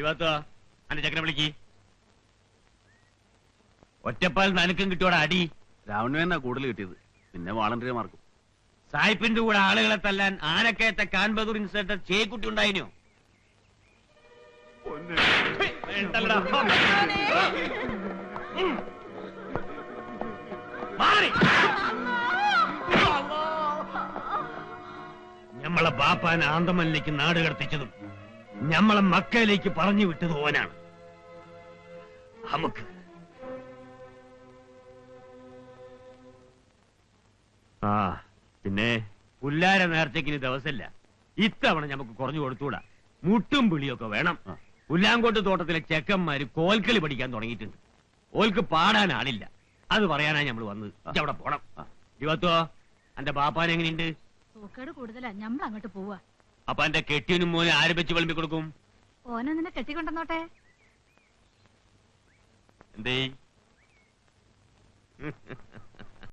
ദിവത്തോ അന്റെ ചക്കനെ വിളിക്ക്. ഒറ്റപ്പാൽ നനക്കും കിട്ടിയോടെ അടി. രാവണു തന്നെ കൂടുതൽ കിട്ടിയത്, പിന്നെ വാളണ്ടിയർമാർക്കും. സായിപ്പിന്റെ കൂടെ ആളുകളെ തല്ലാൻ ആനക്കയത്തെ കാൻബദൂർ ഇൻസ്പെക്ടർ ചേക്കുട്ടി ഉണ്ടായിനോ? ഞമ്മളെ ബാപ്പാൻ ആന്തമല്ലിലേക്ക് നാട് കടത്തിച്ചതും ഞമ്മളെ മക്കയിലേക്ക് പറഞ്ഞു വിട്ടത് ഓനാണ്. നമുക്ക് പിന്നെ പുല്ലാര നേർച്ചയ്ക്കിന് ദിവസമില്ല. ഇത്തവണ നമുക്ക് കുറഞ്ഞു കൊടുത്തൂടാ. മുട്ടും പിളിയൊക്കെ വേണം. പുല്ലാങ്കോട്ട് തോട്ടത്തിലെ ചെക്കന്മാര് കോൽക്കളി പഠിക്കാൻ തുടങ്ങിയിട്ടുണ്ട്. ഓൽക്ക് പാടാൻ ആളില്ല. അത് പറയാനാ ഞമ്മള് വന്നത്. അവിടെ പോണം. ദിവത്തോ എന്റെ ബാപ്പാൻ എങ്ങനെയുണ്ട്? കൂടുതലാ, ഞമ്മൾ അങ്ങോട്ട് പോവാ. അപ്പൊ എന്റെ കെട്ടിയനും മോനെ ആര് വെച്ച് വിളമ്പി കൊടുക്കും? ഓനെ നിന്നെ കെട്ടിക്കൊണ്ടെന്നോട്ടെ. എന്തേ